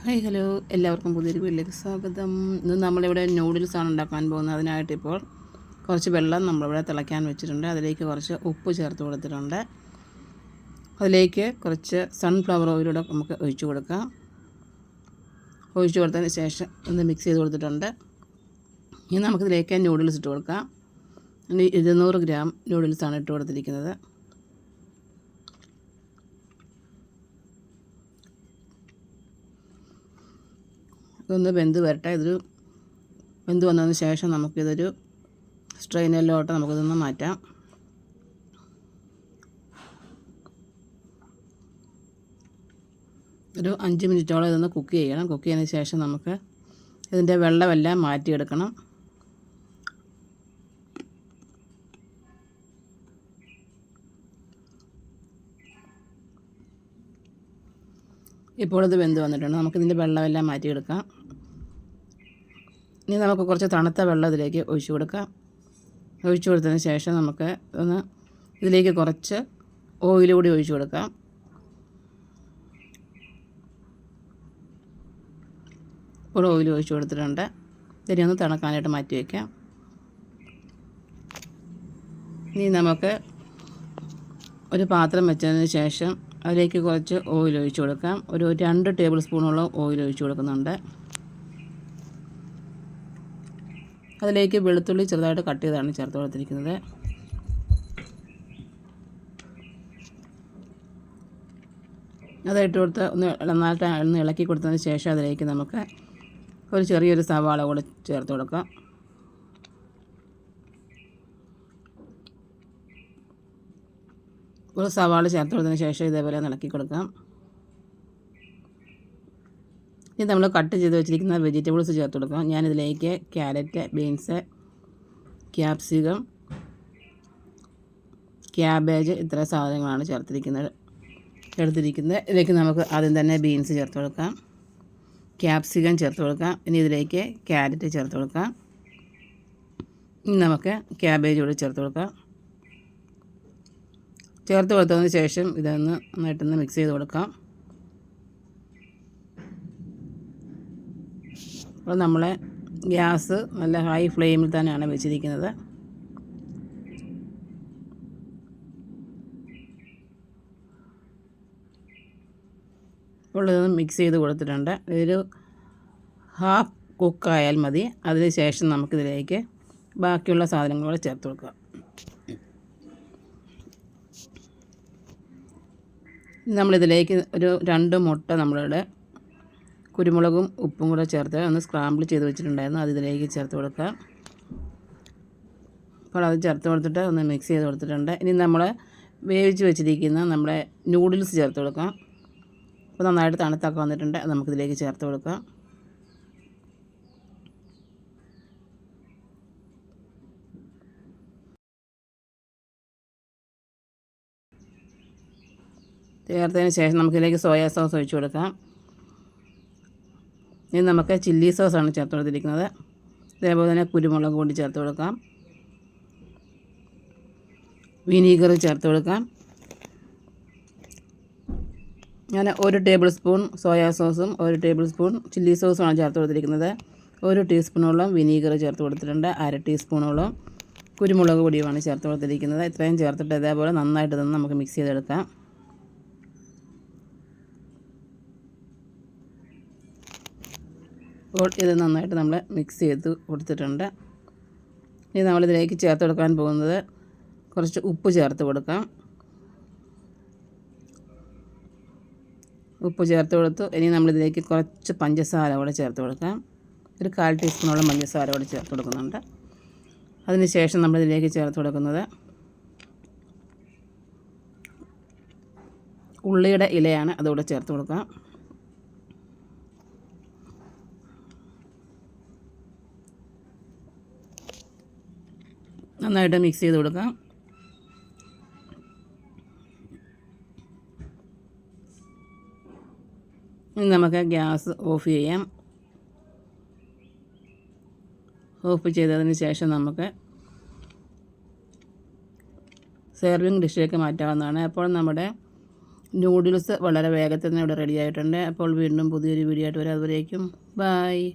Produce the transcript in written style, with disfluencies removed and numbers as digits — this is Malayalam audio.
ഹായ് ഹലോ, എല്ലാവർക്കും പുതിയൊരു വീട്ടിലേക്ക് സ്വാഗതം. ഇന്ന് നമ്മളിവിടെ നൂഡിൽസാണ് ഉണ്ടാക്കാൻ പോകുന്നത്. അതിനായിട്ടിപ്പോൾ കുറച്ച് വെള്ളം നമ്മളിവിടെ തിളയ്ക്കാൻ വെച്ചിട്ടുണ്ട്. അതിലേക്ക് കുറച്ച് ഉപ്പ് ചേർത്ത് കൊടുത്തിട്ടുണ്ട്. അതിലേക്ക് കുറച്ച് സൺഫ്ലവർ ഓയിലൂടെ നമുക്ക് ഒഴിച്ചു കൊടുക്കാം. ഒഴിച്ചു കൊടുത്തതിന് ശേഷം ഒന്ന് മിക്സ് ചെയ്ത് കൊടുത്തിട്ടുണ്ട്. ഇനി നമുക്കിതിലേക്ക് നൂഡിൽസ് ഇട്ട് കൊടുക്കാം. 200 ഗ്രാം നൂഡിൽസാണ് ഇട്ട് കൊടുത്തിരിക്കുന്നത്. ഇതൊന്ന് വെന്ത് വരട്ടെ. ഇതൊരു വെന്ത് വന്നതിന് ശേഷം നമുക്കിതൊരു സ്ട്രെയിനറിലോട്ട് നമുക്കിതൊന്ന് മാറ്റാം. ഒരു 5 മിനിറ്റോളം ഇതൊന്ന് കുക്ക് ചെയ്യണം. കുക്ക് ചെയ്തതിന് ശേഷം നമുക്ക് ഇതിൻ്റെ വെള്ളമെല്ലാം മാറ്റിയെടുക്കണം. ഇപ്പോൾ ഇത് വെന്ത് വന്നിട്ടുണ്ട്. നമുക്കിതിൻ്റെ വെള്ളമെല്ലാം മാറ്റിയെടുക്കാം. ഇനി നമുക്ക് കുറച്ച് തണുത്ത വെള്ളം ഇതിലേക്ക് ഒഴിച്ചു കൊടുക്കാം. ഒഴിച്ചു കൊടുത്തതിന് ശേഷം നമുക്ക് ഒന്ന് ഇതിലേക്ക് കുറച്ച് ഓയിൽ കൂടി ഒഴിച്ചു കൊടുക്കാം. ഇപ്പോൾ ഓയിൽ ഒഴിച്ചു കൊടുത്തിട്ടുണ്ട്. ഇതിനെ ഒന്ന് തണുക്കാനായിട്ട് മാറ്റി വയ്ക്കാം. ഇനി നമുക്ക് ഒരു പാത്രം വെച്ചതിന് ശേഷം അതിലേക്ക് കുറച്ച് ഓയിൽ ഒഴിച്ചു കൊടുക്കാം. ഒരു 2 ടേബിൾ സ്പൂണോളം ഓയിൽ ഒഴിച്ചു കൊടുക്കുന്നുണ്ട്. അതിലേക്ക് വെളുത്തുള്ളി ചെറുതായിട്ട് കട്ട് ചെയ്താണ് ചേർത്ത് കൊടുത്തിരിക്കുന്നത്. അതിട്ട് കൊടുത്ത് നന്നായിട്ട് ഒന്ന് ഇളക്കി കൊടുത്തതിന് ശേഷം അതിലേക്ക് നമുക്ക് ഒരു ചെറിയൊരു സവാള കൂടെ ചേർത്ത് കൊടുക്കാം. ഒരു സവാള ചേർത്ത് കൊടുത്തതിന് ശേഷം ഇതേപോലെ ഇളക്കി കൊടുക്കാം. ഇനി നമ്മൾ കട്ട് ചെയ്ത് വെച്ചിരിക്കുന്ന വെജിറ്റബിൾസ് ചേർത്ത് കൊടുക്കാം. ഞാനിതിലേക്ക് ക്യാരറ്റ്, ബീൻസ്, ക്യാപ്സിക്കം, ക്യാബേജ് ഇത്ര സാധനങ്ങളാണ് എടുത്തിരിക്കുന്നത്. ഇതിലേക്ക് നമുക്ക് ആദ്യം തന്നെ ബീൻസ് ചേർത്ത് കൊടുക്കാം. ക്യാപ്സിക്കം ചേർത്ത് കൊടുക്കാം. ഇനി ഇതിലേക്ക് ക്യാരറ്റ് ചേർത്ത് കൊടുക്കാം. ഇനി നമുക്ക് ക്യാബേജ് കൂടി ചേർത്ത് കൊടുക്കാം. ചേർത്ത് കൊടുത്തതിന് ശേഷം ഇതൊന്ന് നന്നായിട്ടൊന്ന് മിക്സ് ചെയ്ത് കൊടുക്കാം. അപ്പോൾ നമ്മൾ ഗ്യാസ് നല്ല ഹൈ ഫ്ലെയിമിൽ തന്നെയാണ് വെച്ചിരിക്കുന്നത്. അപ്പോൾ ഇതൊന്ന് മിക്സ് ചെയ്ത് കൊടുത്തിട്ടുണ്ട്. ഇതൊരു ഹാഫ് കുക്കായാൽ മതി. അതിന് ശേഷം നമുക്കിതിലേക്ക് ബാക്കിയുള്ള സാധനങ്ങൾ ചേർത്ത് കൊടുക്കാം. നമ്മളിതിലേക്ക് ഒരു 2 മുട്ട നമ്മളുടെ കുരുമുളകും ഉപ്പും കൂടെ ചേർത്ത് ഒന്ന് സ്ക്രാമ്പിൾ ചെയ്ത് വെച്ചിട്ടുണ്ടായിരുന്നു. അത് ഇതിലേക്ക് ചേർത്ത് കൊടുക്കാം. അപ്പോൾ അത് ചേർത്ത് കൊടുത്തിട്ട് ഒന്ന് മിക്സ് ചെയ്ത് കൊടുത്തിട്ടുണ്ട്. ഇനി നമ്മൾ വേവിച്ച് വെച്ചിരിക്കുന്ന നമ്മുടെ നൂഡിൽസ് ചേർത്ത് കൊടുക്കാം. അപ്പോൾ നന്നായിട്ട് തണുത്തൊക്കെ വന്നിട്ടുണ്ട്. അത് നമുക്കിതിലേക്ക് ചേർത്ത് കൊടുക്കാം. ചേർത്തതിന് ശേഷം നമുക്കിതിലേക്ക് സോയാ സോസ് ഒഴിച്ച് കൊടുക്കാം. ഇനി നമുക്ക് ചില്ലി സോസാണ് ചേർത്ത് കൊടുത്തിരിക്കുന്നത്. അതേപോലെ തന്നെ കുരുമുളക് കൂടി ചേർത്ത് കൊടുക്കാം. വിനീഗർ ചേർത്ത് കൊടുക്കാം. ഞാൻ 1 ടേബിൾ സ്പൂൺ സോയാ സോസും 1 ടേബിൾ സ്പൂൺ ചില്ലി സോസുമാണ് ചേർത്ത് കൊടുത്തിരിക്കുന്നത്. 1 ടീസ്പൂണോളം വിനീഗർ ചേർത്ത് കൊടുത്തിട്ടുണ്ട്. 1/2 ടീസ്പൂണോളം കുരുമുളക് പൊടിയുമാണ് ചേർത്ത് കൊടുത്തിരിക്കുന്നത്. ഇത്രയും ചേർത്തിട്ട് ഇതേപോലെ നന്നായിട്ട് തന്നെ നമുക്ക് മിക്സ് ചെയ്തെടുക്കാം. അപ്പോൾ ഇത് നന്നായിട്ട് നമ്മൾ മിക്സ് ചെയ്ത് കൊടുത്തിട്ടുണ്ട്. ഇനി നമ്മളിതിലേക്ക് ചേർത്ത് കൊടുക്കാൻ പോകുന്നത് കുറച്ച് ഉപ്പ് ചേർത്ത് കൊടുക്കാം. ഉപ്പ് ചേർത്ത് കൊടുത്തു. ഇനി നമ്മളിതിലേക്ക് കുറച്ച് പഞ്ചസാര കൂടെ ചേർത്ത് കൊടുക്കാം. ഒരു 1/4 ടീസ്പൂണോളം പഞ്ചസാര കൂടെ ചേർത്ത് കൊടുക്കുന്നുണ്ട്. അതിന് ശേഷം നമ്മളിതിലേക്ക് ചേർത്ത് കൊടുക്കുന്നത് ഉള്ളിയുടെ ഇലയാണ്. അതുകൂടെ ചേർത്ത് കൊടുക്കാം. നന്നായിട്ട് മിക്സ് ചെയ്ത് കൊടുക്കാം. ഇനി നമുക്ക് ഗ്യാസ് ഓഫ് ചെയ്യാം. ഓഫ് ചെയ്തതിന് ശേഷം നമുക്ക് സെർവിങ് ഡിഷിലേക്ക് മാറ്റാവുന്നതാണ്. അപ്പോൾ നമ്മുടെ നൂഡിൽസ് വളരെ വേഗത്തിൽ തന്നെ ഇവിടെ റെഡി ആയിട്ടുണ്ട്. അപ്പോൾ വീണ്ടും പുതിയൊരു വീഡിയോ ആയിട്ട് വരാം. അതുവരേക്കും ബൈ.